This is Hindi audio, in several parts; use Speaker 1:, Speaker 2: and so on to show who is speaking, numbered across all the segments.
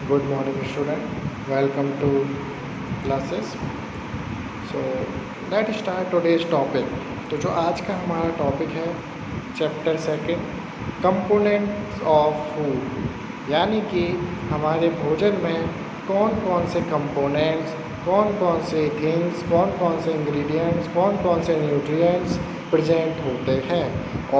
Speaker 1: Good morning, student. Welcome to classes. So let's start today's topic. तो जो आज का हमारा टॉपिक है chapter second, components of food, यानी कि हमारे भोजन में कौन कौन से कंपोनेंट्स, कौन कौन से थिंग्स, कौन कौन से इंग्रेडिएंट्स, कौन कौन से न्यूट्रिएंट्स प्रेजेंट होते हैं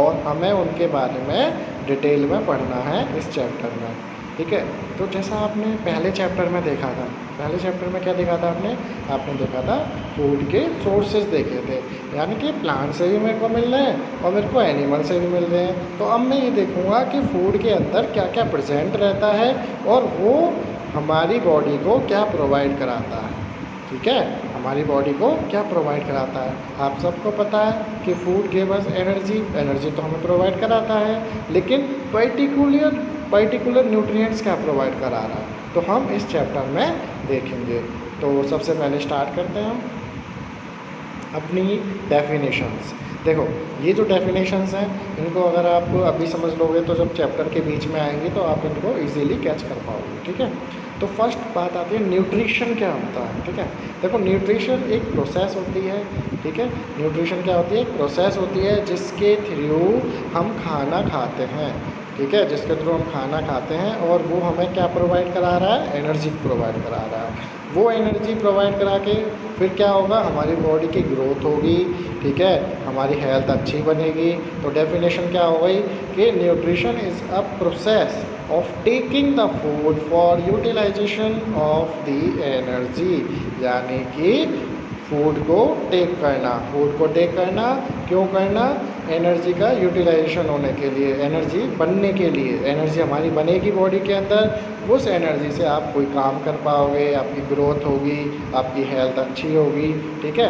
Speaker 1: और हमें उनके बारे में डिटेल में पढ़ना है इस चैप्टर में। ठीक है, तो जैसा आपने पहले चैप्टर में देखा था, पहले चैप्टर में क्या देखा था आपने देखा था फूड के सोर्सेज देखे थे, यानी कि प्लांट से भी मेरे को मिल रहे हैं और मेरे को एनिमल से भी मिल रहे हैं। तो अब मैं ये देखूँगा कि फूड के अंदर क्या क्या प्रेजेंट रहता है और वो हमारी बॉडी को क्या प्रोवाइड कराता है। ठीक है, हमारी बॉडी को क्या प्रोवाइड कराता है। आप सबको पता है कि फूड गिव अस एनर्जी तो हमें प्रोवाइड कराता है, लेकिन पर्टिकुलर न्यूट्रिएंट्स क्या प्रोवाइड करा रहा है, तो हम इस चैप्टर में देखेंगे। तो सबसे पहले स्टार्ट करते हैं हम अपनी डेफिनेशंस। देखो, ये जो डेफिनेशंस हैं इनको अगर आप अभी समझ लोगे तो जब चैप्टर के बीच में आएंगे तो आप इनको इजीली कैच कर पाओगे। ठीक है, तो फर्स्ट बात आती है न्यूट्रिशन क्या होता है। ठीक है, देखो न्यूट्रिशन एक प्रोसेस होती है। ठीक है, न्यूट्रिशन क्या होती है, एक प्रोसेस होती है जिसके थ्रू हम खाना खाते हैं। ठीक है, जिसके थ्रू हम खाना खाते हैं और वो हमें क्या प्रोवाइड करा रहा है, एनर्जी प्रोवाइड करा रहा है। वो एनर्जी प्रोवाइड करा के फिर क्या होगा, हमारी बॉडी की ग्रोथ होगी। ठीक है, हमारी हेल्थ अच्छी बनेगी। तो डेफिनेशन क्या हो गई कि nutrition is a process of taking the food for utilization of the energy, यानी कि फूड को टेक करना क्यों करना, एनर्जी का यूटिलाइजेशन होने के लिए, एनर्जी बनने के लिए। एनर्जी हमारी बनेगी बॉडी के अंदर, उस एनर्जी से आप कोई काम कर पाओगे, आपकी ग्रोथ होगी, आपकी हेल्थ अच्छी होगी। ठीक है,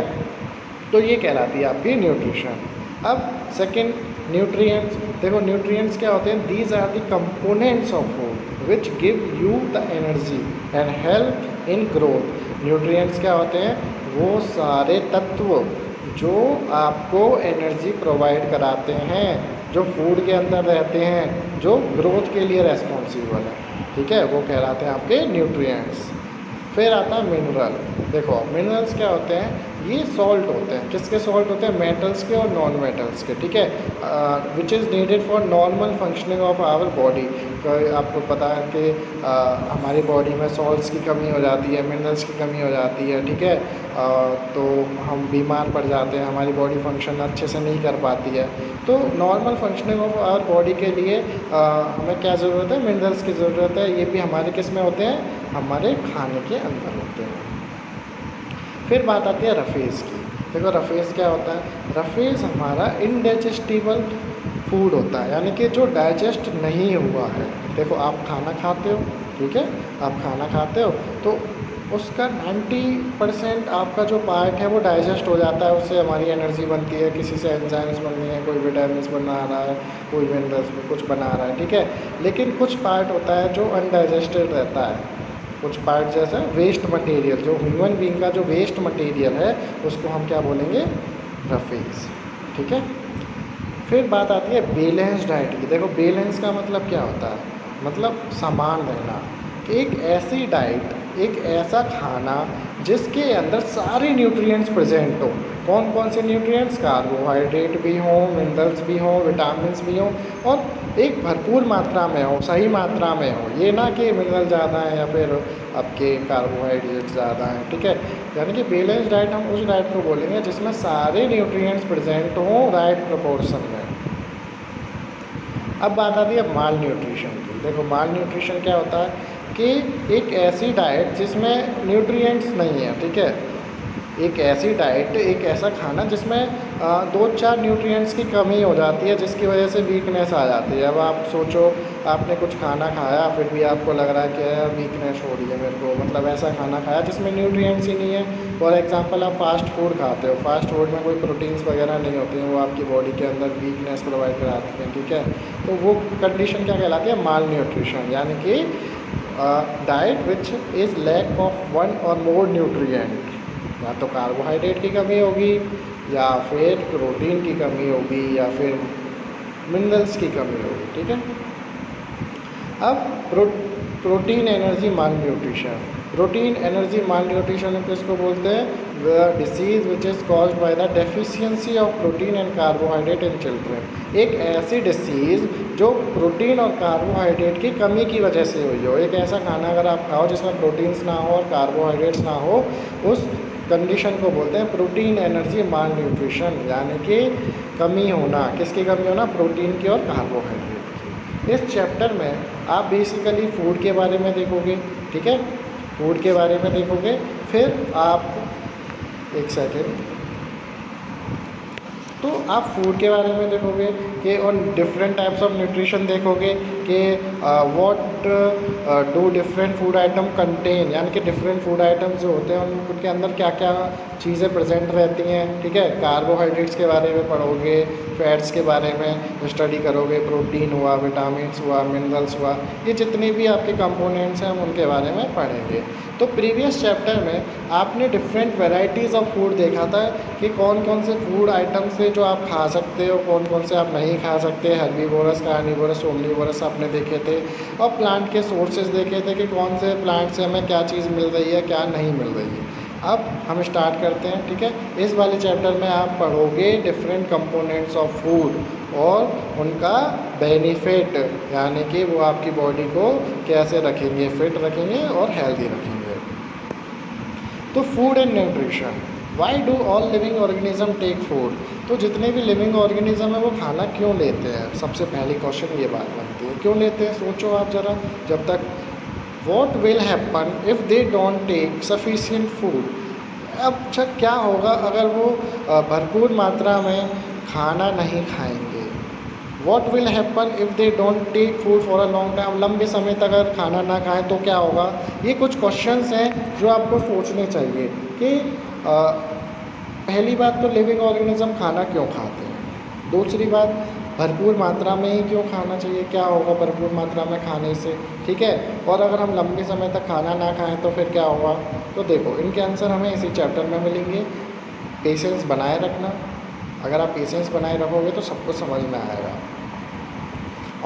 Speaker 1: तो ये कहलाती है आपकी न्यूट्रिशन। अब सेकंड, न्यूट्रिएंट्स। देखो न्यूट्रिएंट्स क्या होते हैं, these are the components of food which give you the energy and help in growth. Nutrients क्या होते हैं, वो सारे तत्व जो आपको एनर्जी प्रोवाइड कराते हैं, जो फूड के अंदर रहते हैं, जो ग्रोथ के लिए रेस्पॉन्सिबल है। ठीक है, वो कहलाते हैं आपके न्यूट्रिएंट्स। फिर आता है मिनरल। देखो मिनरल्स क्या होते हैं, ये सॉल्ट होते हैं। किसके सॉल्ट होते हैं, मेटल्स के और नॉन मेटल्स के। ठीक है, which is needed for normal functioning of our body. आपको पता है कि हमारी बॉडी में सॉल्ट्स की कमी हो जाती है, मिनरल्स की कमी हो जाती है। ठीक है, तो हम बीमार पड़ जाते हैं, हमारी बॉडी फंक्शन अच्छे से नहीं कर पाती है। तो normal functioning of our body के लिए हमें क्या ज़रूरत है, मिनरल्स की ज़रूरत है। ये भी हमारे किस में होते हैं, हमारे खाने के अंदर होते हैं। फिर बात आती है रफेज की। देखो रफेज क्या होता है, रफेज हमारा इनडाइजेस्टिबल फूड होता है, यानी कि जो डाइजेस्ट नहीं हुआ है। देखो आप खाना खाते हो, ठीक है, आप खाना खाते हो तो उसका 90% आपका जो पार्ट है वो डाइजेस्ट हो जाता है, उससे हमारी एनर्जी बनती है, किसी से एंजाइम्स बननी है, कोई विटामिन्स बना रहा है, कोई मिनरल्स कुछ बना रहा है। ठीक है, लेकिन कुछ पार्ट होता है जो अनडाइजेस्टेड रहता है। कुछ पार्ट जैसे वेस्ट मटेरियल, जो ह्यूमन बीइंग का जो वेस्ट मटेरियल है उसको हम क्या बोलेंगे, रफेज। ठीक है, फिर बात आती है बैलेंस डाइट की। देखो बैलेंस का मतलब क्या होता है, मतलब समान रहना। एक ऐसी डाइट, एक ऐसा खाना जिसके अंदर सारे न्यूट्रिएंट्स प्रेजेंट हो। कौन कौन से न्यूट्रिएंट्स, कार्बोहाइड्रेट भी हो, मिनरल्स भी हो, विटामिन्स भी हो, और एक भरपूर मात्रा में हो, सही मात्रा में हो। ये ना कि मिनरल ज़्यादा है या फिर आपके कार्बोहाइड्रेट ज़्यादा हैं। ठीक है, यानी कि बैलेंस डाइट हम उस डाइट को बोलेंगे जिसमें सारे न्यूट्रिएंट्स प्रेजेंट हों राइट प्रोपोर्शन में। अब बात आती है माल न्यूट्रिशन की। देखो माल न्यूट्रिशन क्या होता है कि एक ऐसी डाइट जिसमें न्यूट्रिएंट्स नहीं है। ठीक है, एक ऐसी डाइट, एक ऐसा खाना जिसमें 2-4 न्यूट्रिएंट्स की कमी हो जाती है, जिसकी वजह से वीकनेस आ जाती है। अब आप सोचो, आपने कुछ खाना खाया फिर भी आपको लग रहा है कि यार वीकनेस हो रही है मेरे को, मतलब ऐसा खाना खाया जिसमें न्यूट्रिएंट्स ही नहीं है। फॉर एग्जांपल आप फास्ट फूड खाते हो, फास्ट फूड में कोई प्रोटीन्स वगैरह नहीं होती हैं, वो आपकी बॉडी के अंदर वीकनेस प्रोवाइड कराती हैं। ठीक है, तो वो कंडीशन क्या कहलाती है, माल न्यूट्रिशन, यानी कि diet which is lack of one or more nutrient. या तो कार्बोहाइड्रेट की कमी होगी, या फिर प्रोटीन की कमी होगी, या फिर मिनरल्स की कमी होगी। ठीक है, अब प्रोटीन एनर्जी माल न्यूट्रिशन, प्रोटीन एनर्जी माल न्यूट्रिशन किसको बोलते हैं? The disease which is caused by the deficiency of protein and carbohydrate in children. एक ऐसी डिसीज़ जो प्रोटीन और कार्बोहाइड्रेट की कमी की वजह से हुई हो। एक ऐसा खाना अगर आप खाओ जिसमें प्रोटीन्स ना हो और कार्बोहाइड्रेट्स ना हो, उस कंडीशन को बोलते हैं प्रोटीन एनर्जी माल न्यूट्रिशन, यानी कि कमी होना। किसकी कमी होना? प्रोटीन की और कार्बोहाइड्रेट की। इस चैप्टर में आप बेसिकली फूड के बारे में देखोगे, ठीक है, फूड के बारे में देखोगे। फिर आप एक सेकेंड, तो आप फूड के बारे में देखोगे कि और डिफरेंट टाइप्स ऑफ न्यूट्रिशन देखोगे कि what do different food atom contain, यानी कि डिफरेंट फूड आइटम्स जो होते हैं उनके अंदर क्या क्या चीज़ें प्रेजेंट रहती हैं, ठीक है। कार्बोहाइड्रेट्स के बारे में पढ़ोगे, फैट्स के बारे में स्टडी करोगे, प्रोटीन हुआ, विटामिन्स हुआ, मिनरल्स हुआ, ये जितने भी आपके कंपोनेंट्स हैं हम उनके बारे में पढ़ेंगे। तो प्रीवियस चैप्टर में आपने डिफरेंट वेराइटीज़ ऑफ फूड देखा था कि कौन कौन से फूड आइटम्स से जो आप खा सकते हो, कौन कौन से आप नहीं खा सकते। हर्बीवोरस, कार्निवोरस, ओमनीवोरस आपने देखे थे, और प्लांट के सोर्सेज देखे थे कि कौन से प्लांट से हमें क्या चीज़ मिल रही है, क्या नहीं मिल रही है। अब हम स्टार्ट करते हैं, ठीक है। इस वाले चैप्टर में आप पढ़ोगे डिफरेंट कंपोनेंट्स ऑफ फूड और उनका बेनिफिट, यानी कि वो आपकी बॉडी को कैसे रखेंगे, फिट रखेंगे और हेल्दी रखेंगे। तो food and nutrition, why do all living organism take food? तो जितने भी लिविंग ऑर्गेनिज्म है वो खाना क्यों लेते हैं? सबसे पहली क्वेश्चन ये बात बनती है, क्यों लेते हैं? सोचो आप ज़रा। जब तक what will happen if they don't take sufficient food? अब अच्छा क्या होगा अगर वो भरपूर मात्रा में खाना नहीं खाएंगे? What will happen if they don't take food for a long time? लंबे समय तक अगर खाना ना खाएं तो क्या होगा? ये कुछ क्वेश्चंस हैं जो आपको सोचने चाहिए कि पहली बात तो लिविंग ऑर्गेनिज्म खाना क्यों खाते हैं। दूसरी बात, भरपूर मात्रा में ही क्यों खाना चाहिए, क्या होगा भरपूर मात्रा में खाने से, ठीक है। और अगर हम लंबे समय तक खाना ना खाएं तो फिर क्या होगा? तो देखो इनके आंसर हमें इसी चैप्टर में मिलेंगे। पेशेंस बनाए रखना, अगर आप पेशेंस बनाए रखोगे तो सब कुछ समझ में आएगा।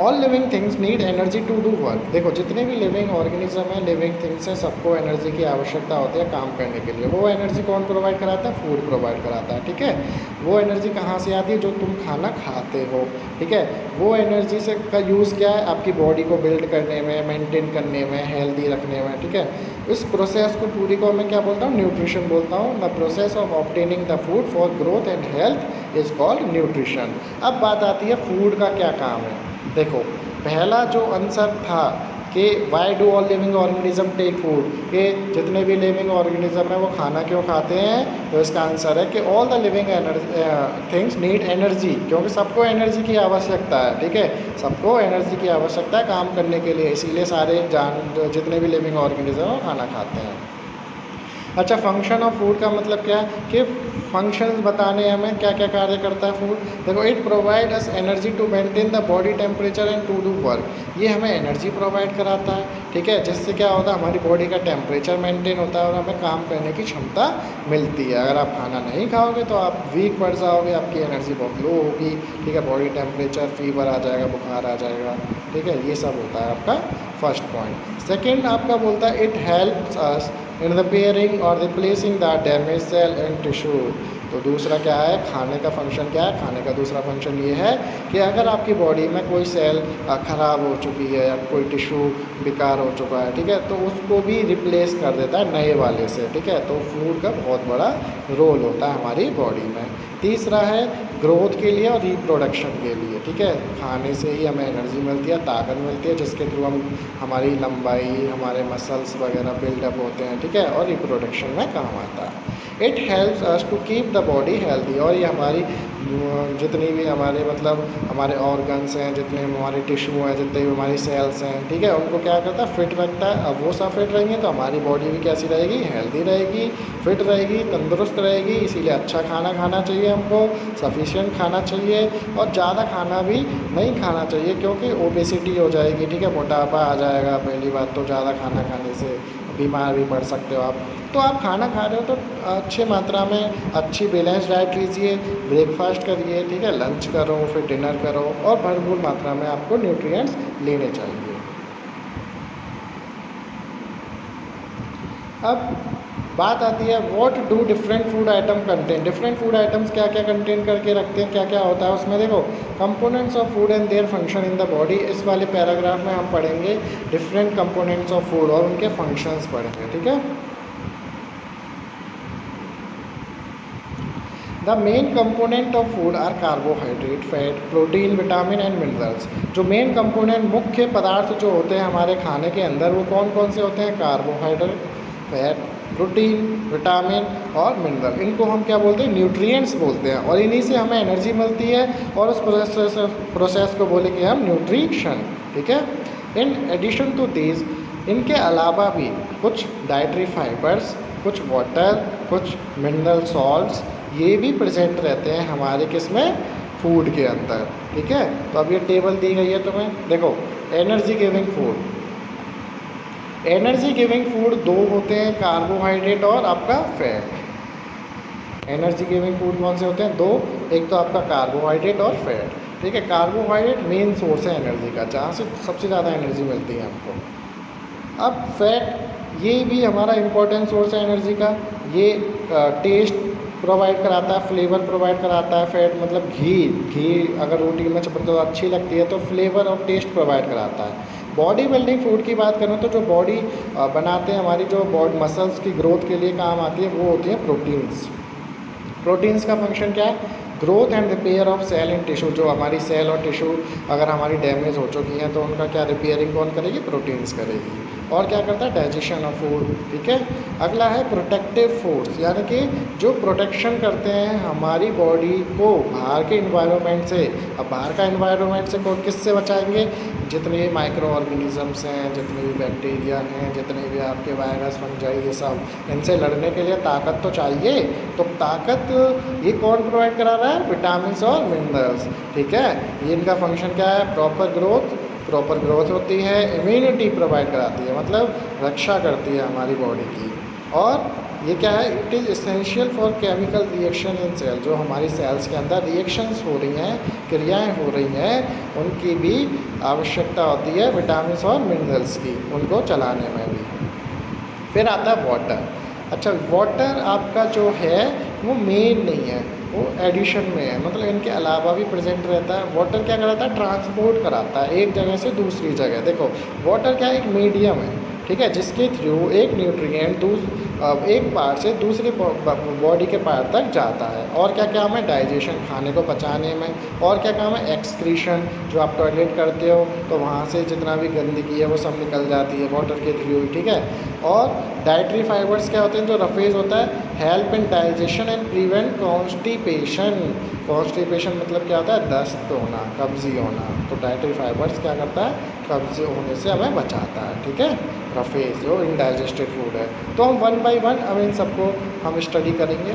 Speaker 1: All living things need energy to do work. देखो जितने भी लिविंग ऑर्गेनिज्म हैं, लिविंग थिंग्स हैं, सबको एनर्जी की आवश्यकता होती है काम करने के लिए। वो एनर्जी कौन प्रोवाइड कराता है? फूड प्रोवाइड कराता है, ठीक है। वो एनर्जी कहाँ से आती है? जो तुम खाना खाते हो, ठीक है। वो एनर्जी से का यूज़ क्या है? आपकी बॉडी को बिल्ड करने में, मेंटेन करने में, हेल्दी रखने में, ठीक है। इस प्रोसेस को पूरी को मैं क्या बोलता हूँ? न्यूट्रिशन बोलता हूँ। The process of obtaining the food for growth and health is called nutrition. अब बात आती है फूड का क्या काम है। देखो पहला जो आंसर था कि why do all living organism take food, कि जितने भी लिविंग ऑर्गेनिज्म हैं वो खाना क्यों खाते हैं, तो इसका आंसर है कि all the living things need energy, क्योंकि सबको एनर्जी की आवश्यकता है, ठीक है। सबको एनर्जी की आवश्यकता है काम करने के लिए, इसीलिए सारे जितने भी लिविंग ऑर्गेनिज्म हैं वो खाना खाते हैं। अच्छा, फंक्शन ऑफ फूड का मतलब क्या है कि फंक्शंस बताने हमें क्या क्या कार्य करता है फूड। देखो it provide us energy to maintain the body temperature and to do work. ये हमें एनर्जी प्रोवाइड कराता है, ठीक है, जिससे क्या होता है हमारी बॉडी का टेम्परेचर मेंटेन होता है और हमें काम करने की क्षमता मिलती है। अगर आप खाना नहीं खाओगे तो आप वीक पड़ जाओगे, आपकी एनर्जी बहुत लो होगी, ठीक है, बॉडी टेम्परेचर, फीवर आ जाएगा, बुखार आ जाएगा, ठीक है। ये सब होता है आपका फर्स्ट पॉइंट। सेकेंड आपका बोलता है it helps us in repairing और replacing the damage cell and tissue. तो दूसरा क्या है, खाने का फंक्शन क्या है? खाने का दूसरा फंक्शन ये है कि अगर आपकी बॉडी में कोई सेल ख़राब हो चुकी है या कोई टिश्यू बेकार हो चुका है, ठीक है, तो उसको भी रिप्लेस कर देता है नए वाले से, ठीक है। तो फूड का बहुत बड़ा रोल होता है हमारी बॉडी में। तीसरा है ग्रोथ के लिए और रिप्रोडक्शन के लिए, ठीक है। खाने से ही हमें एनर्जी मिलती है, ताकत मिलती है, जिसके थ्रू हम हमारी लंबाई, हमारे मसल्स वगैरह बिल्डअप होते हैं, ठीक है, और रिप्रोडक्शन में काम आता है। It helps us to keep the body healthy, और ये हमारी जितनी भी हमारे मतलब हमारे ऑर्गन्स हैं, जितने हमारे टिश्यू हैं, जितने भी हमारी सेल्स हैं, ठीक है, उनको क्या करता है? फिट रखता है। अब वो सब फिट रहेंगे तो हमारी बॉडी भी कैसी रहेगी? हेल्दी रहेगी, फिट रहेगी, तंदुरुस्त रहेगी। इसीलिए अच्छा खाना खाना चाहिए हमको, सफिशिएंट खाना चाहिए, और ज़्यादा खाना भी नहीं खाना चाहिए क्योंकि ओबेसिटी हो जाएगी, ठीक है, मोटापा आ जाएगा। पहली बात तो ज़्यादा खाना खाने से बीमार भी पड़ सकते हो आप। तो आप खाना खा रहे हो तो अच्छी मात्रा में अच्छी बैलेंस डाइट लीजिए, ब्रेकफास्ट करिए, ठीक है, लंच करो, फिर डिनर करो, और भरपूर मात्रा में आपको न्यूट्रिएंट्स लेने चाहिए। अब बात आती है what do different food atom contain. Different food items क्या क्या कंटेन करके रखते हैं, क्या क्या होता है उसमें। देखो components of food and their function in the body, इस वाले पैराग्राफ में हम पढ़ेंगे डिफरेंट कंपोनेंट्स ऑफ फूड और उनके फंक्शंस पढ़ेंगे, ठीक है। The main component of food are carbohydrate, fat, protein, vitamin and minerals. जो मेन कंपोनेंट मुख्य पदार्थ जो होते हैं हमारे खाने के अंदर वो कौन कौन से होते हैं, कार्बोहाइड्रेट, फैट, प्रोटीन, विटामिन और मिनरल। इनको हम क्या बोलते हैं, न्यूट्रिएंट्स बोलते हैं, और इन्हीं से हमें एनर्जी मिलती है और उस प्रोसेस को बोलेंगे हम न्यूट्रिशन, ठीक है। इन एडिशन टू दिस, इनके अलावा भी कुछ डाइटरी फाइबर्स, कुछ वाटर, कुछ मिनरल सॉल्ट्स, ये भी प्रेजेंट रहते हैं हमारे किसमें, फूड के अंदर, ठीक है। तो अब ये टेबल दी गई है तुम्हें, देखो energy giving food. Energy giving food दो होते हैं, कार्बोहाइड्रेट और आपका फैट। एनर्जी गिविंग फूड कौन से होते हैं, दो, एक तो आपका कार्बोहाइड्रेट और फैट, ठीक है। कार्बोहाइड्रेट मेन सोर्स है एनर्जी का, जहाँ से सबसे ज़्यादा एनर्जी मिलती है हमको। अब फैट ये भी हमारा इम्पोर्टेंट सोर्स है एनर्जी का, ये टेस्ट प्रोवाइड कराता है, फ्लेवर प्रोवाइड कराता है। फैट मतलब घी अगर रोटी में चपड़ तो अच्छी लगती है तो फ्लेवर और टेस्ट प्रोवाइड कराता है। बॉडी बिल्डिंग फूड की बात करें तो जो बॉडी बनाते हैं, हमारी जो बॉडी मसल्स की ग्रोथ के लिए काम आती है, वो होती है प्रोटीन्स। प्रोटीन्स का फंक्शन क्या है, growth and repair of cell and tissue. जो हमारी सेल और टिश्यू अगर हमारी डैमेज हो चुकी हैं तो उनका क्या रिपेयरिंग कौन करेगी, प्रोटीन्स करेगी। और क्या करता है, डाइजेशन ऑफ फूड, ठीक है। अगला है प्रोटेक्टिव फूड्स, यानी कि जो प्रोटेक्शन करते हैं हमारी बॉडी को बाहर के इन्वायरमेंट से। अब बाहर का इन्वायरमेंट से कौन किससे बचाएंगे, जितने भी माइक्रो ऑर्गेनिजम्स हैं, जितने भी बैक्टीरिया हैं, जितने भी आपके वायरस फंजाई, ये सब, इनसे लड़ने के लिए ताकत तो चाहिए। तो ताकत ये कौन प्रोवाइड करा रहा है, विटामिन और मिनरल्स, ठीक है। ये इनका फंक्शन क्या है, प्रॉपर ग्रोथ होती है, इम्यूनिटी प्रोवाइड कराती है, मतलब रक्षा करती है हमारी बॉडी की। और ये क्या है, it is essential for chemical reaction in cell. जो हमारी सेल्स के अंदर रिएक्शंस हो रही हैं, क्रियाएं हो रही हैं, उनकी भी आवश्यकता होती है विटामिन और मिनरल्स की, उनको चलाने में भी। फिर आता है वाटर। अच्छा, वाटर आपका जो है वो मेन नहीं है, वो एडिशन में है, मतलब इनके अलावा भी प्रेजेंट रहता है। वाटर क्या कराता है, ट्रांसपोर्ट कराता है एक जगह से दूसरी जगह। देखो वाटर क्या एक मीडियम है, ठीक है, जिसके थ्रू एक न्यूट्रिएंट एक पार्ट से दूसरे बॉडी के पार्ट तक जाता है। और क्या काम है, डाइजेशन, खाने को पचाने में। और क्या काम है, एक्सक्रीशन, जो आप टॉयलेट करते हो तो वहाँ से जितना भी गंदगी है वो सब निकल जाती है वाटर के थ्रू, ठीक है। और डाइटरी फाइबर्स क्या होते हैं, जो रफेज होता है, help in digestion and prevent constipation. Constipation मतलब क्या होता है, दस्त होना, कब्जी होना। तो डाइटरी फाइबर्स क्या करता है, कब्ज होने से हमें बचाता है, ठीक है। रफेज जो इनडाइजेस्टेड फूड है। तो हम वन बाय वन अब इन सबको हम स्टडी करेंगे।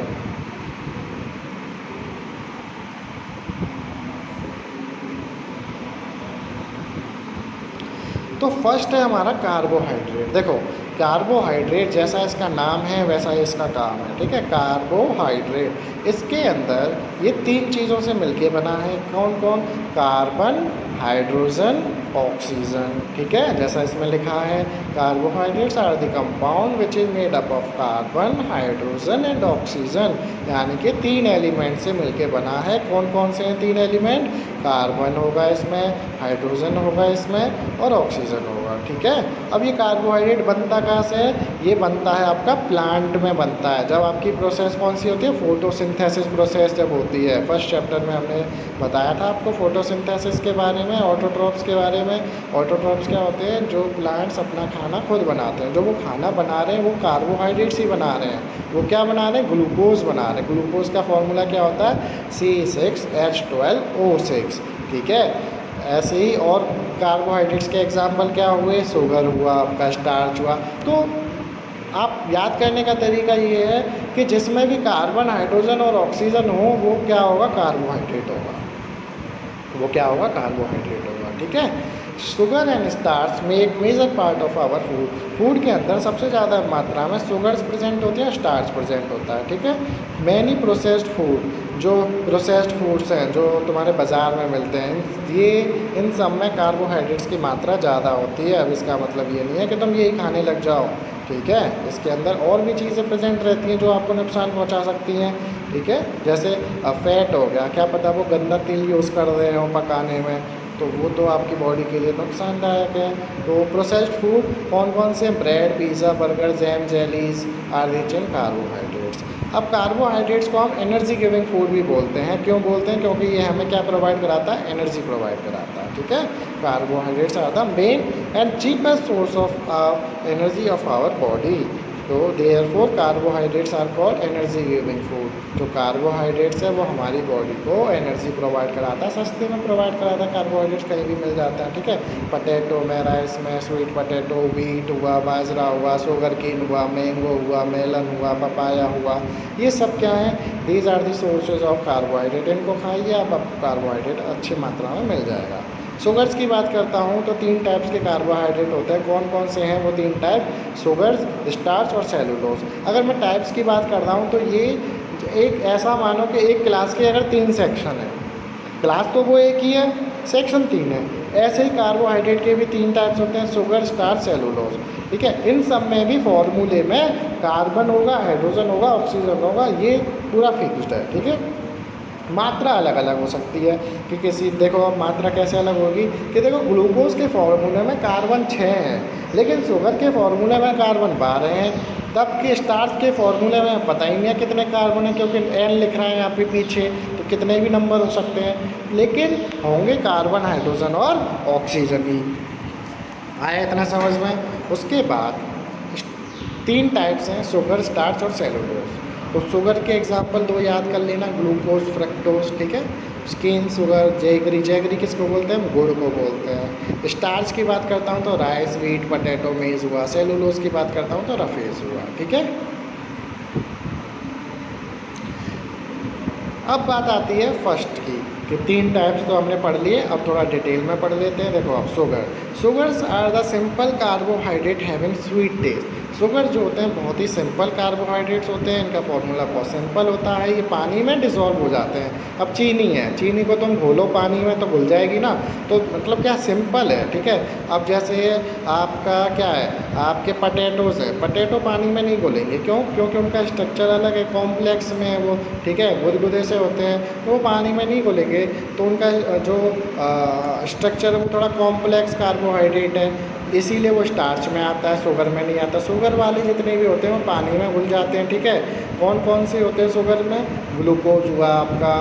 Speaker 1: तो फर्स्ट है हमारा कार्बोहाइड्रेट। देखो कार्बोहाइड्रेट जैसा इसका नाम है वैसा ही इसका काम है, ठीक है। कार्बोहाइड्रेट इसके अंदर ये तीन चीज़ों से मिलके बना है। कौन कौन, कार्बन, हाइड्रोजन, ऑक्सीजन, ठीक है। जैसा इसमें लिखा है, carbohydrates are the compound which is made up of carbon, hydrogen and oxygen. यानी कि तीन एलिमेंट से मिलके बना है। कौन कौन से हैं तीन एलिमेंट, कार्बन होगा इसमें, हाइड्रोजन होगा इसमें और ऑक्सीजन होगा, ठीक है। अब ये कार्बोहाइड्रेट बनता कहाँ से है, ये बनता है आपका प्लांट में बनता है। जब आपकी प्रोसेस कौन सी होती है, फोटोसिंथेसिस प्रोसेस जब होती है। फर्स्ट चैप्टर में हमने बताया था आपको फोटोसिंथेसिस के बारे में, ऑटोट्रॉप्स के बारे में। ऑटोट्रॉप्स क्या होते हैं, जो प्लांट्स अपना खाना खुद बनाते हैं। जो वो खाना बना रहे हैं वो कार्बोहाइड्रेट्स ही बना रहे हैं। वो क्या बना रहे हैं, ग्लूकोज बना रहे हैं। ग्लूकोज का फॉर्मूला क्या होता है, C6H12O6, ठीक है। ऐसे ही और कार्बोहाइड्रेट्स के एग्जाम्पल क्या हुए, शुगर हुआ, आपका स्टार्च हुआ। तो आप याद करने का तरीका ये है कि जिसमें भी कार्बन, हाइड्रोजन और ऑक्सीजन हो वो क्या होगा, कार्बोहाइड्रेट होगा। वो क्या होगा, कार्बोहाइड्रेट होगा, ठीक है। Sugar and starch make major part of our food. Food के अंदर सबसे ज़्यादा मात्रा में शुगर्स प्रेजेंट होती है, स्टार्च प्रेजेंट होता है, ठीक है। मैनी प्रोसेस्ड फूड, जो प्रोसेस्ड फूड्स हैं जो तुम्हारे बाज़ार में मिलते हैं, ये इन सब में कार्बोहाइड्रेट्स की मात्रा ज़्यादा होती है। अब इसका मतलब ये नहीं है कि तुम यही खाने लग जाओ, ठीक है। इसके अंदर और भी चीज़ें प्रेजेंट रहती हैं जो आपको नुकसान पहुंचा सकती हैं, ठीक है। जैसे फैट हो गया, क्या पता वो गंदा तेल यूज़ कर रहे हो पकाने में, तो वो तो आपकी बॉडी के लिए नुकसानदायक है। तो प्रोसेस्ड फूड कौन कौन से? Bread, pizza, burger, jam, jellies are rich in carbohydrates. अब कार्बोहाइड्रेट्स को हम एनर्जी गिविंग फूड भी बोलते हैं। क्यों बोलते हैं? क्योंकि ये हमें क्या प्रोवाइड कराता है? एनर्जी प्रोवाइड कराता है, ठीक है। Carbohydrates are the main and cheapest source of energy of our body. तो therefore carbohydrates are called energy giving food. जो कार्बोहाइड्रेट्स है वो हमारी बॉडी को एनर्जी प्रोवाइड कराता है, सस्ते में प्रोवाइड कराता है। कार्बोहाइड्रेट्स कहीं भी मिल जाता है, ठीक है। पटेटो में, राइस में, स्वीट पटेटो, व्हीट हुआ, बाजरा हुआ, शुगर केन हुआ, मैंगो हुआ, मेलन हुआ, पपाया हुआ, ये सब क्या है? These are the sources of carbohydrate. इनको खाइए आप, आपको कार्बोहाइड्रेट अच्छी मात्रा में मिल जाएगा। शुगर्स की बात करता हूँ तो 3 टाइप्स के कार्बोहाइड्रेट होते हैं। कौन कौन से हैं वो 3 टाइप? शुगर्स, स्टार्च और सेलुलोज। अगर मैं टाइप्स की बात कर रहा हूँ तो ये एक ऐसा मानो कि एक क्लास के अगर 3 सेक्शन है, क्लास तो वो एक ही है, सेक्शन 3 है। ऐसे ही कार्बोहाइड्रेट के भी 3 टाइप्स होते हैं, शुगर, स्टार्च, सेलुलोज, ठीक है। इन सब में भी फॉर्मूले में कार्बन होगा, हाइड्रोजन होगा, ऑक्सीजन होगा, ये पूरा फिक्स्ड है, ठीक है। मात्रा अलग अलग हो सकती है कि किसी, देखो अब मात्रा कैसे अलग होगी कि देखो ग्लूकोज के फार्मूले में कार्बन 6 है, लेकिन शुगर के फार्मूले में कार्बन 12 हैं। तब के स्टार्च के फार्मूले में पता ही नहीं है कितने कार्बन है, क्योंकि एन लिख रहे हैं यहाँ पे पीछे, तो कितने भी नंबर हो सकते हैं, लेकिन होंगे कार्बन, हाइड्रोजन और ऑक्सीजन ही। आया इतना समझ में? उसके बाद 3 टाइप्स हैं, शुगर, स्टार्च और सेलुलोज। तो शुगर के एग्जाम्पल 2 याद कर लेना, ग्लूकोज, फ्रक्टोज, ठीक है। केन शुगर, जैगरी, जैगरी किसको बोलते हैं? गुड़ को बोलते हैं। स्टार्च की बात करता हूँ तो राइस, व्हीट, पोटैटो, मेज हुआ। सेलुलोज की बात करता हूँ तो रफेज हुआ, ठीक है। अब बात आती है फर्स्ट की कि 3 टाइप्स तो हमने पढ़ लिए, अब थोड़ा डिटेल में पढ़ लेते हैं। देखो अब sugars are the simple carbohydrate having sweet taste. Sugar जो होते हैं बहुत ही सिंपल कार्बोहाइड्रेट्स होते हैं, इनका फॉर्मूला बहुत सिंपल होता है, ये पानी में डिसॉल्व हो जाते हैं। अब चीनी है, चीनी को तुम घोलो पानी में तो घुल जाएगी ना, तो मतलब क्या सिंपल है, ठीक है। अब जैसे आपका क्या है, आपके पटेटोज़ है, पटेटो पानी में नहीं घुलेंगे, क्यों? क्योंकि उनका स्ट्रक्चर अलग है, कॉम्प्लेक्स में है वो, ठीक है, गुदगुदे से होते हैं, तो वो पानी में नहीं घुलेंगे, तो उनका जो स्ट्रक्चर है वो थोड़ा कॉम्प्लेक्स कार्बोहाइड्रेट है, इसीलिए वो स्टार्च में आता है, शुगर में नहीं आता। शुगर वाले जितने भी होते हैं वो पानी में घुल जाते हैं, ठीक है। कौन कौन से होते हैं शुगर में? ग्लूकोज हुआ आपका,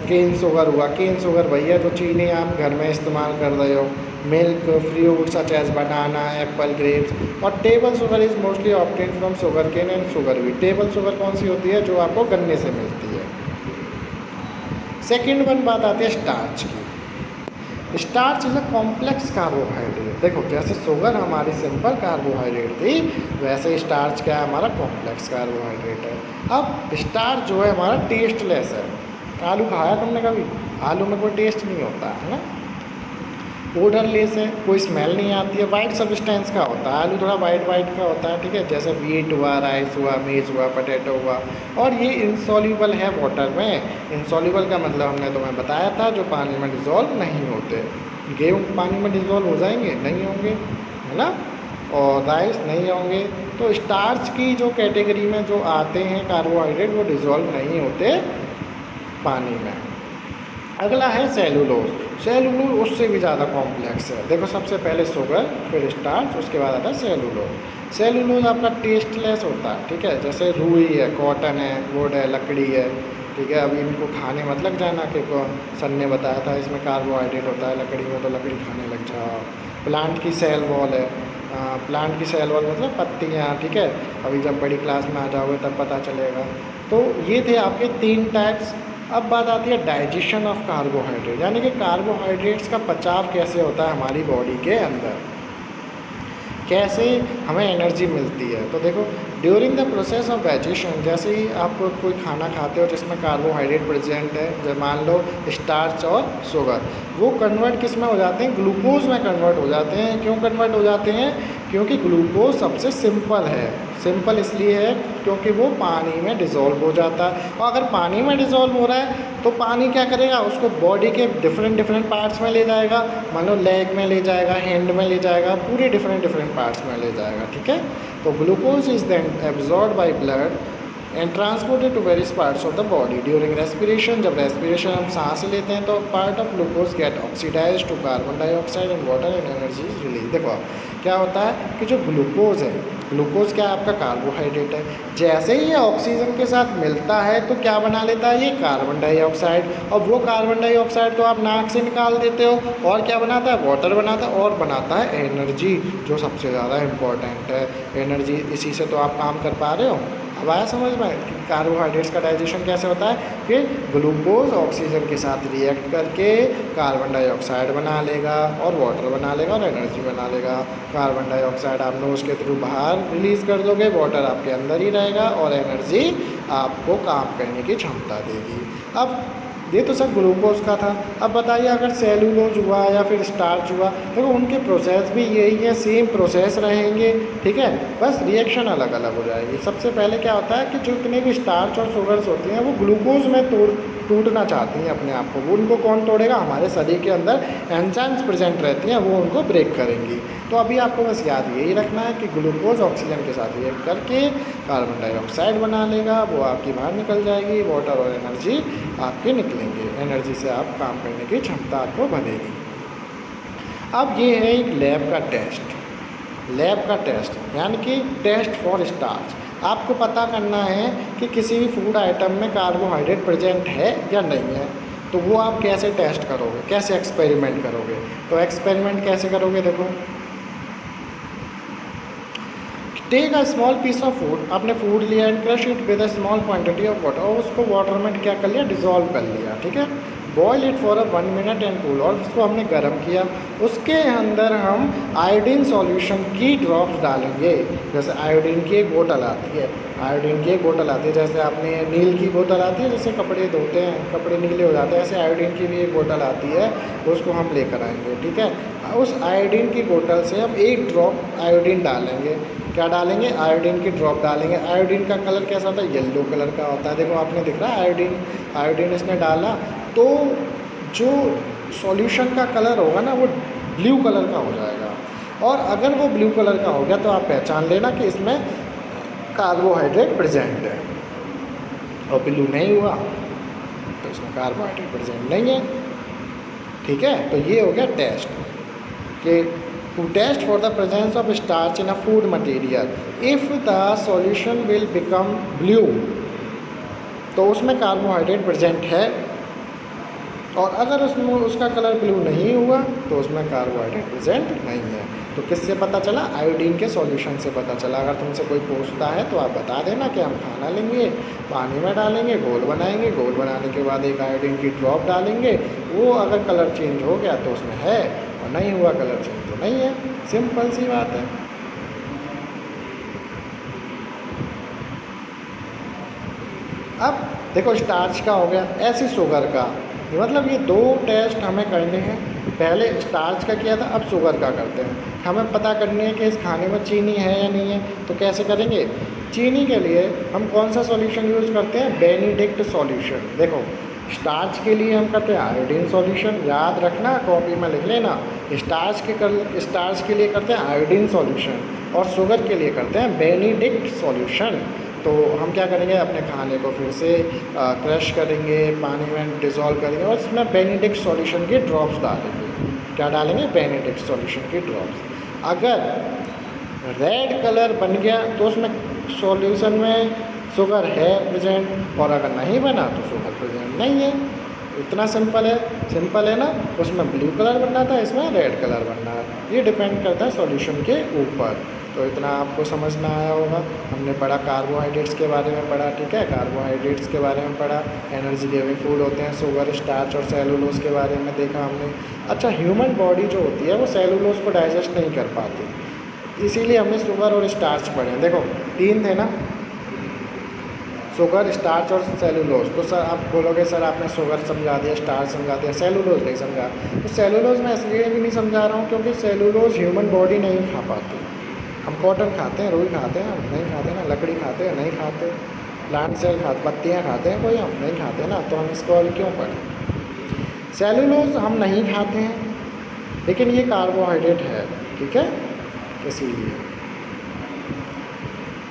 Speaker 1: केन शुगर हुआ, केन शुगर वही है जो चीनी आप घर में इस्तेमाल कर रहे हो, milk, fruit such as banana, apple, grapes. और table sugar is mostly obtained from sugar cane and sugar beet. Table sugar कौन सी होती है? जो आपको गन्ने से मिलती है। सेकेंड वन बात आती है स्टार्च की। Starch is a complex carbohydrate. देखो जैसे शुगर हमारी सिंपल कार्बोहाइड्रेट थी, वैसे स्टार्च क्या है? हमारा कॉम्प्लेक्स कार्बोहाइड्रेट है। अब स्टार्च जो है हमारा टेस्टलेस है। आलू खाया तुमने कभी? आलू में कोई टेस्ट नहीं होता है ना, ओडरलेस है, कोई स्मेल नहीं आती है, वाइट सब्सटेंस का होता है। आलू थोड़ा वाइट का होता है, ठीक है। जैसे व्हीट हुआ, राइस हुआ, मेज हुआ, पोटैटो हुआ, और ये इनसॉल्यूबल है वाटर में। इनसॉल्यूबल का मतलब हमने तुम्हें बताया था, जो पानी में डिज़ोल्व नहीं होते। गेहूँ पानी में डिज़ोल्व हो जाएंगे? नहीं होंगे, है ना। और राइस नहीं होंगे। तो स्टार्च की जो कैटेगरी में जो आते हैं कार्बोहाइड्रेट, वो डिज़ोल्व नहीं होते पानी में। अगला है सेलुलोज। सेलुलोज उससे भी ज़्यादा कॉम्प्लेक्स है। देखो सबसे पहले शुगर, फिर स्टार्च, उसके बाद आता है सेलुलोज। सेलुलोज आपका टेस्टलेस होता है, ठीक है। जैसे रुई है, कॉटन है, वुड है, लकड़ी है, ठीक है। अभी इनको खाने मत लग जाना कि सन ने बताया था इसमें कार्बोहाइड्रेट होता है लकड़ी में, तो लकड़ी खाने लग जाओ। प्लांट की सेल वॉल है, प्लांट की सेल वॉल मतलब पत्तियाँ, ठीक है। अभी जब बड़ी क्लास में आ जाओगे तब पता चलेगा। तो ये थे आपके 3 टाइप्स। अब बात आती है डाइजेशन ऑफ कार्बोहाइड्रेट, यानी कि कार्बोहाइड्रेट्स का पचाव कैसे होता है हमारी बॉडी के अंदर। कैसे हमें एनर्जी मिलती है। तो देखो during the process of digestion, जैसे ही आप कोई खाना खाते हो जिसमें कार्बोहाइड्रेट प्रेजेंट है, जब मान लो स्टार्च और शुगर, वो कन्वर्ट किस में हो जाते हैं, ग्लूकोज में कन्वर्ट हो जाते हैं। क्यों कन्वर्ट हो जाते हैं, क्योंकि ग्लूकोज सबसे सिंपल है। सिंपल इसलिए है क्योंकि वो पानी में डिज़ोल्व हो जाता है, और अगर पानी में डिज़ोल्व हो रहा है तो पानी क्या करेगा, उसको बॉडी के डिफरेंट पार्ट्स में ले जाएगा। मानो लेग में ले जाएगा, हैंड में ले जाएगा, पूरे डिफरेंट पार्ट्स में ले जाएगा। ठीक है, तो glucose is then absorb by blood and transported to various parts of the body during respiration. जब रेस्पिरेशन हम सांस लेते हैं तो part of glucose get oxidise to carbon dioxide and water and energy is release. देखो क्या होता है कि जो ग्लूकोज है, ग्लूकोज क्या है, आपका कार्बोहाइड्रेट है। जैसे ही ये ऑक्सीजन के साथ मिलता है तो क्या बना लेता है, ये कार्बन डाइऑक्साइड, और वो कार्बन डाइऑक्साइड तो आप नाक से निकाल देते हो, और क्या बनाता है, वाटर बनाता है, और बनाता है एनर्जी, जो सबसे ज़्यादा इम्पॉर्टेंट है। एनर्जी, इसी से तो आप काम कर पा रहे हो। अब आया समझ में कि कार्बोहाइड्रेट्स का डाइजेशन कैसे होता है, कि ग्लूकोज ऑक्सीजन के साथ रिएक्ट करके कार्बन डाइऑक्साइड बना लेगा, और वाटर बना लेगा, और एनर्जी बना लेगा। कार्बन डाइऑक्साइड आप नोज़ के थ्रू बाहर रिलीज़ कर दोगे, वाटर आपके अंदर ही रहेगा, और एनर्जी आपको काम करने की क्षमता देगी। अब ये तो सब ग्लूकोज का था। अब बताइए अगर सेलुलोज हुआ या फिर स्टार्च हुआ, देखो उनके प्रोसेस भी यही है, सेम प्रोसेस रहेंगे। ठीक है, बस रिएक्शन अलग अलग हो जाएगी। सबसे पहले क्या होता है कि जितने भी स्टार्च और शुगर्स होती हैं वो ग्लूकोज में टूटना चाहती हैं अपने आप को। वो उनको कौन तोड़ेगा, हमारे शरीर के अंदर एंजाइम्स प्रेजेंट रहती हैं, वो उनको ब्रेक करेंगी। तो अभी आपको बस याद यही रखना है कि ग्लूकोज ऑक्सीजन के साथ रिएक्ट करके कार्बन डाइऑक्साइड बना लेगा, वो आपकी बाहर निकल जाएगी, वाटर और एनर्जी आपके निकलेंगे, एनर्जी से आप काम करने की क्षमता आपको बढ़ेगी। अब ये है एक लैब का टेस्ट, लैब का टेस्ट यानी कि टेस्ट फॉर स्टार्च। आपको पता करना है कि किसी भी फूड आइटम में कार्बोहाइड्रेट प्रेजेंट है या नहीं है। तो वो आप कैसे टेस्ट करोगे, कैसे एक्सपेरिमेंट करोगे। तो एक्सपेरिमेंट कैसे करोगे, देखो take a small piece of food, आपने फूड लिया and crush it with a small quantity of water, और उसको वाटर में क्या कर लिया, डिज़ोल्व कर लिया। ठीक है, boil it for 1 minute and cool, और उसको हमने गर्म किया। उसके अंदर हम आयोडीन सॉल्यूशन की ड्रॉप्स डालेंगे। जैसे आयोडीन की एक बोतल आती है, आयोडीन की एक बोतल आती है, जैसे आपने नील की बोतल आती है, जैसे कपड़े धोते हैं कपड़े नीले हो जाते हैं, ऐसे आयोडीन की भी एक बोतल आती है, उसको हम लेकर आएंगे। ठीक है, उस आयोडीन की बोतल से हम 1 ड्रॉप आयोडीन डालेंगे। क्या डालेंगे, आयोडीन की ड्रॉप डालेंगे। आयोडीन का कलर कैसा होता है, येलो कलर का होता है। देखो आपने दिख रहा है आयोडीन इसने डाला तो जो सॉल्यूशन का कलर होगा ना वो ब्लू कलर का हो जाएगा, और अगर वो ब्लू कलर का हो गया तो आप पहचान लेना कि इसमें कार्बोहाइड्रेट प्रेजेंट है। और ब्लू नहीं हुआ तो इसमें कार्बोहाइड्रेट प्रेजेंट नहीं है। ठीक है, तो ये हो गया टेस्ट कि to test for the presence of starch in a food material, if the solution will become blue, तो उसमें कार्बोहाइड्रेट प्रेजेंट है, और अगर उसमें उसका कलर ब्लू नहीं हुआ तो उसमें कार्बोहाइड्रेट प्रेजेंट नहीं है। तो किससे पता चला, आयोडीन के सॉल्यूशन से पता चला। अगर तुमसे कोई पूछता है तो आप बता देना कि हम खाना लेंगे, पानी में डालेंगे, घोल बनाएंगे, घोल बनाने के बाद एक आयोडीन की ड्रॉप डालेंगे, वो अगर कलर चेंज हो गया तो उसमें है, और नहीं हुआ कलर चेंज तो नहीं है। सिंपल सी बात है। अब देखो स्टार्च का हो गया, ऐसे शुगर का, मतलब ये 2 टेस्ट हमें करने हैं। पहले स्टार्च का किया था, अब शुगर का करते हैं। हमें पता करनी है कि इस खाने में चीनी है या नहीं है। तो कैसे करेंगे, चीनी के लिए हम कौन सा सॉल्यूशन यूज़ करते हैं, बेनिडिक्ट सॉल्यूशन। देखो स्टार्च के लिए हम करते हैं आयोडीन सॉल्यूशन, याद रखना कॉपी में लिख लेना। स्टार्च के लिए करते हैं आयोडीन सॉल्यूशन, और शुगर के लिए करते हैं बेनिडिक्ट सॉल्यूशन। तो हम क्या करेंगे, अपने खाने को फिर से क्रश करेंगे, पानी में डिज़ोल्व करेंगे, और इसमें बेनिडिक्ट सॉल्यूशन की ड्रॉप्स डालेंगे। क्या डालेंगे, बेनिडिक्ट सॉल्यूशन की ड्रॉप्स। अगर रेड कलर बन गया तो उसमें सॉल्यूशन में शुगर है प्रेजेंट, और अगर नहीं बना तो शुगर प्रेजेंट नहीं है। इतना सिंपल है ना। उसमें ब्लू कलर बनना था, इसमें रेड कलर बनना है। ये डिपेंड करता है सॉल्यूशन के ऊपर। तो इतना आपको समझ में आया होगा। हमने पढ़ा कार्बोहाइड्रेट्स के बारे में पढ़ा, ठीक है, कार्बोहाइड्रेट्स के बारे में पढ़ा, एनर्जी गिविंग फूड होते हैं शुगर, स्टार्च और सेलुलोज के बारे में देखा हमने। अच्छा, ह्यूमन बॉडी जो होती है वो सेलुलोज को डाइजेस्ट नहीं कर पाती, इसीलिए हमने शुगर और स्टार्च पढ़े हैं। देखो 3 थे ना, शुगर, स्टार्च और सेलुलोज। तो सर आप बोलोगे सर आपने शुगर समझा दिया, स्टार्च समझा दिया, सेलुलोज नहीं समझा। तो सेलुलोज मैं इसलिए भी नहीं समझा रहा हूँ क्योंकि सेलुलोज ह्यूमन बॉडी नहीं खा पाती। हम कॉटन खाते हैं, रुई खाते हैं, हम नहीं खाते ना, लकड़ी खाते हैं, नहीं खाते, प्लांट सेल खाते, पत्तियाँ खाते हैं कोई, हम नहीं खाते ना, तो हम इसको अभी क्यों पढ़ें। सेलुलोज हम नहीं खाते हैं, लेकिन ये कार्बोहाइड्रेट है, ठीक है, इसीलिए।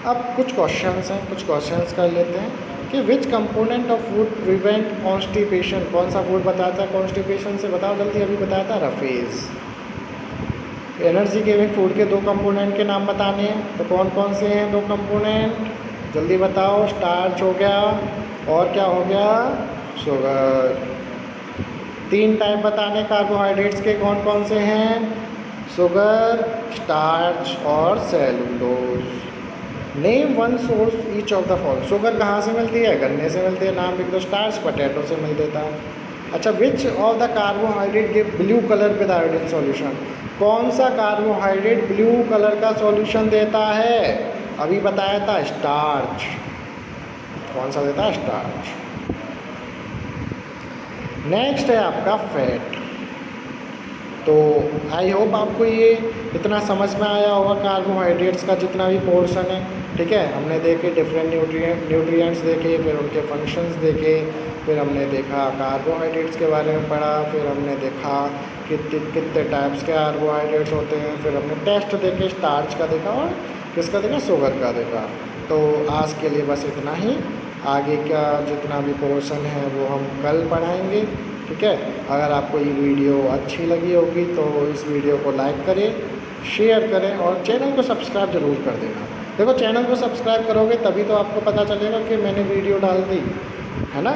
Speaker 1: अब कुछ क्वेश्चंस हैं, कुछ क्वेश्चंस कर लेते हैं कि विच component of food prevent constipation. कौन सा फूड बताता है कॉन्स्टिपेशन से, बताओ जल्दी। अभी बताया था रफेज। एनर्जी गिविंग फूड के 2 कंपोनेंट के नाम बताने हैं, तो कौन कौन से हैं 2 कंपोनेंट, जल्दी बताओ। स्टार्च हो गया और क्या हो गया, शुगर। 3 टाइप बताने कार्बोहाइड्रेट्स के, कौन कौन से हैं, शुगर, स्टार्च और cellulose. Name 1 source each of the following. Sugar कहाँ से मिलती है, गन्ने से मिलती है, नाम लिख दो। स्टार्च पोटैटो से मिल देता है। अच्छा, which of the carbohydrate give blue colour with iodine solution. कौन सा कार्बोहाइड्रेट ब्लू कलर का सॉल्यूशन देता है, अभी बताया था, स्टार्च। कौन सा देता है, स्टार्च। नेक्स्ट है आपका फैट। तो आई होप आपको ये इतना समझ में आया होगा कार्बोहाइड्रेट्स का जितना भी पोर्शन है, ठीक है। हमने देखे डिफरेंट न्यूट्रिएंट्स देखे, फिर उनके फंक्शंस देखे, फिर हमने देखा कार्बोहाइड्रेट्स के बारे में पढ़ा, फिर हमने देखा कितने टाइप्स के कार्बोहाइड्रेट्स होते हैं, फिर हमने टेस्ट देखे, स्टार्च का देखा और किसका देखा, शुगर का देखा। तो आज के लिए बस इतना ही। आगे का जितना भी पोर्शन है वो हम कल पढ़ाएंगे, ठीक है। अगर आपको ये वीडियो अच्छी लगी होगी तो इस वीडियो को लाइक करें, शेयर करें और चैनल को सब्सक्राइब ज़रूर कर देना। देखो चैनल को सब्सक्राइब करोगे तभी तो आपको पता चलेगा कि मैंने वीडियो डाल दी है ना,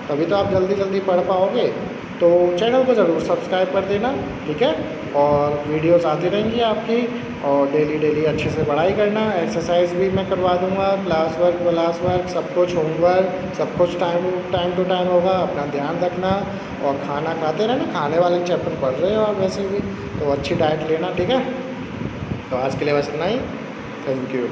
Speaker 1: तभी तो आप जल्दी जल्दी पढ़ पाओगे। तो चैनल को ज़रूर सब्सक्राइब कर देना, ठीक है। और वीडियोस आती रहेंगी आपकी, और डेली अच्छे से पढ़ाई करना। एक्सरसाइज भी मैं करवा दूंगा, क्लास वर्क सब कुछ, होमवर्क सब कुछ टाइम टू टाइम होगा। अपना ध्यान रखना और खाना खाते रहना। खाने वाले चैप्टर पढ़ रहे हो आप वैसे भी, तो अच्छी डाइट लेना, ठीक है। तो आज के लिए बस इतना ही। Thank you.